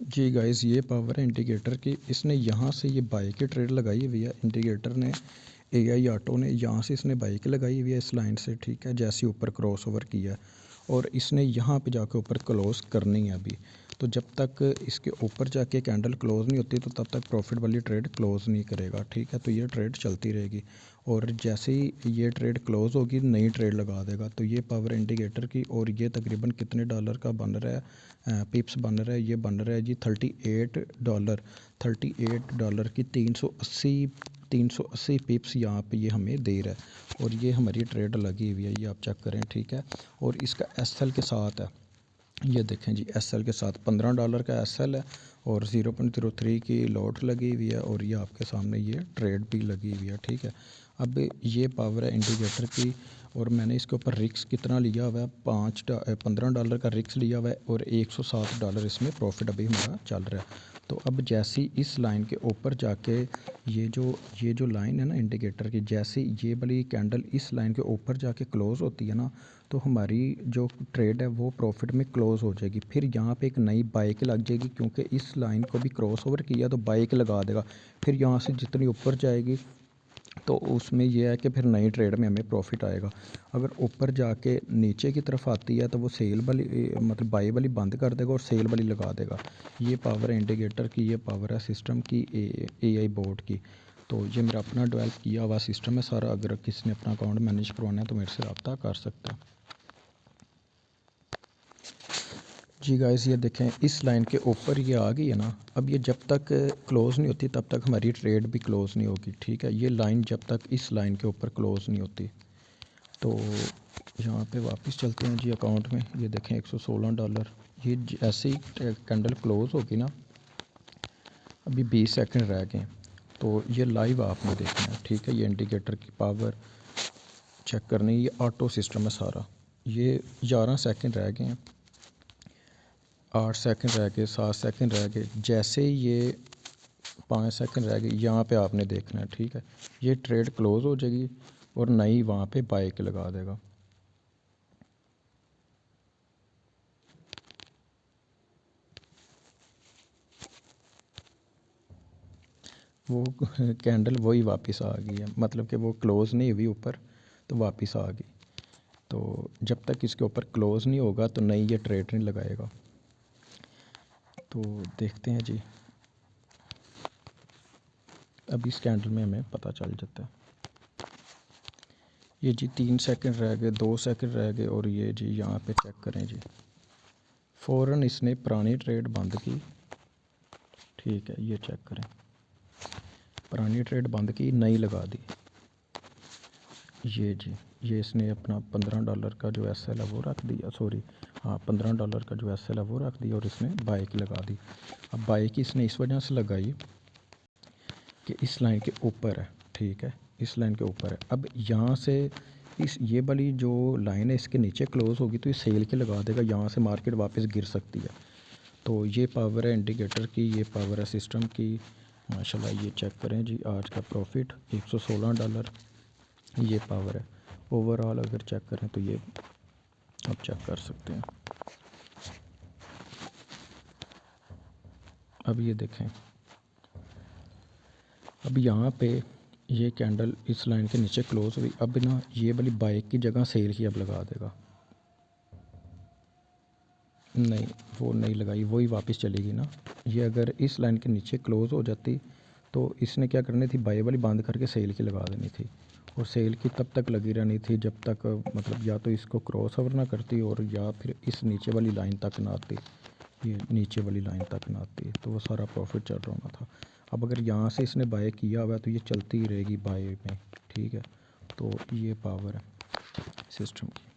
जी guys, ये power है indicator की। इसने यहाँ से ये बाई की ट्रेड लगाई हुई है। इंडिकेटर ने एआई ऑटो ने यहाँ से इसने बाई की लगाई हुई है इस लाइन से, ठीक है, जैसे ऊपर क्रॉस ओवर किया और इसने यहाँ पे जाके ऊपर क्लोज करनी है अभी। तो जब तक इसके ऊपर जाके कैंडल क्लोज नहीं होती तो तब तक प्रॉफिट वाली ट्रेड क्लोज नहीं करेगा, ठीक है। तो ये ट्रेड चलती रहेगी और जैसे ही ये ट्रेड क्लोज होगी नई ट्रेड लगा देगा। तो ये पावर इंडिकेटर की, और ये तकरीबन कितने डॉलर का बन रहा है, पिप्स बन रहा है, ये बन रहा है जी $38। $38 की 380 पिप्स यहाँ पे ये हमें दे रहा है और ये हमारी ट्रेड लगी हुई है, ये आप चेक करें, ठीक है। और इसका एसएल के साथ है, ये देखें जी, एसएल के साथ $15 का एसएल है और 0.03 की लॉट लगी हुई है और ये आपके सामने ये ट्रेड भी लगी हुई है, ठीक है। अब ये पावर है इंडिकेटर की और मैंने इसके ऊपर रिक्स कितना लिया हुआ है, $15 का रिक्स लिया हुआ है और $107 इसमें प्रॉफिट अभी हमारा चल रहा है। तो अब जैसी इस लाइन के ऊपर जाके ये जो लाइन है ना इंडिकेटर की, जैसे ये वाली कैंडल इस लाइन के ऊपर जाके क्लोज़ होती है ना, तो हमारी जो ट्रेड है वो प्रॉफिट में क्लोज़ हो जाएगी। फिर यहाँ पे एक नई बाइक लग जाएगी क्योंकि इस लाइन को भी क्रॉस ओवर किया तो बाइक लगा देगा। फिर यहाँ से जितनी ऊपर जाएगी तो उसमें यह है कि फिर नई ट्रेड में हमें प्रॉफिट आएगा। अगर ऊपर जाके नीचे की तरफ आती है तो वो सेल वाली मतलब बाई वाली बंद कर देगा और सेल वाली लगा देगा। ये पावर है इंडिकेटर की, ये पावर है सिस्टम की, एआई बोर्ड की। तो ये मेरा अपना डेवलप किया हुआ सिस्टम है सारा। अगर किसी ने अपना अकाउंट मैनेज करवाना है तो मेरे से रब्ता कर सकता है। जी गाइस, ये देखें इस लाइन के ऊपर ये आ गई है ना, अब ये जब तक क्लोज़ नहीं होती तब तक हमारी ट्रेड भी क्लोज़ नहीं होगी, ठीक है। ये लाइन जब तक इस लाइन के ऊपर क्लोज़ नहीं होती। तो यहाँ पे वापस चलते हैं जी अकाउंट में। ये देखें $116। ये ऐसे ही कैंडल क्लोज़ होगी ना, अभी 20 सेकंड रह गए, तो ये लाइव आपने देखना है, ठीक है। ये इंडिकेटर की पावर चेक करनी, ये ऑटो सिस्टम है सारा। ये 11 सेकंड रह गए हैं, 8 सेकंड रह गए, 7 सेकंड रह गए, जैसे ही ये 5 सेकंड रह गए यहाँ पे आपने देखना है, ठीक है। ये ट्रेड क्लोज़ हो जाएगी और नई वहाँ पे बाई के लगा देगा। वो कैंडल वही वापस आ गई है, मतलब कि वो क्लोज़ नहीं हुई ऊपर तो वापस आ गई। तो जब तक इसके ऊपर क्लोज़ नहीं होगा तो नई ये ट्रेड नहीं लगाएगा। तो देखते हैं जी, अब इस कैंडल में हमें पता चल जाता है। ये जी 3 सेकंड रह गए, 2 सेकंड रह गए और ये जी यहाँ पे चेक करें जी, फ़ौरन इसने पुरानी ट्रेड बंद की, ठीक है। ये चेक करें, पुरानी ट्रेड बंद की, नई लगा दी। ये जी, ये इसने अपना $15 का जो एसएल है वो रख दिया, सॉरी हाँ, $15 का जो एसएल है वो रख दिया और इसने बाई की लगा दी। अब बाई की इसने इस वजह से लगाई कि इस लाइन के ऊपर है, ठीक है, इस लाइन के ऊपर है। अब यहाँ से ये वाली जो लाइन है इसके नीचे क्लोज़ होगी तो ये सेल के लगा देगा, यहाँ से मार्केट वापस गिर सकती है। तो ये पावर है इंडिकेटर की, ये पावर है सिस्टम की। माशाल्लाह, ये चेक करें जी, आज का प्रॉफिट $116, ये पावर है। ओवरऑल अगर चेक करें तो ये आप चेक कर सकते हैं। अब ये देखें, अब यहाँ पे ये कैंडल इस लाइन के नीचे क्लोज हुई, अब ना ये वाली बाइक की जगह सेल की अब लगा देगा। नहीं, वो नहीं लगाई, वही वापस चलेगी ना। ये अगर इस लाइन के नीचे क्लोज़ हो जाती तो इसने क्या करनी थी, बाई वाली बंद करके सेल की लगा देनी थी और सेल की तब तक लगी रहनी थी जब तक मतलब या तो इसको क्रॉस ओवर ना करती और या फिर इस नीचे वाली लाइन तक ना आती, ये नीचे वाली लाइन तक ना आती, तो वो सारा प्रॉफिट चल रहा होना था। अब अगर यहाँ से इसने बाय किया हुआ तो ये चलती ही रहेगी बाय में, ठीक है। तो ये पावर है सिस्टम की।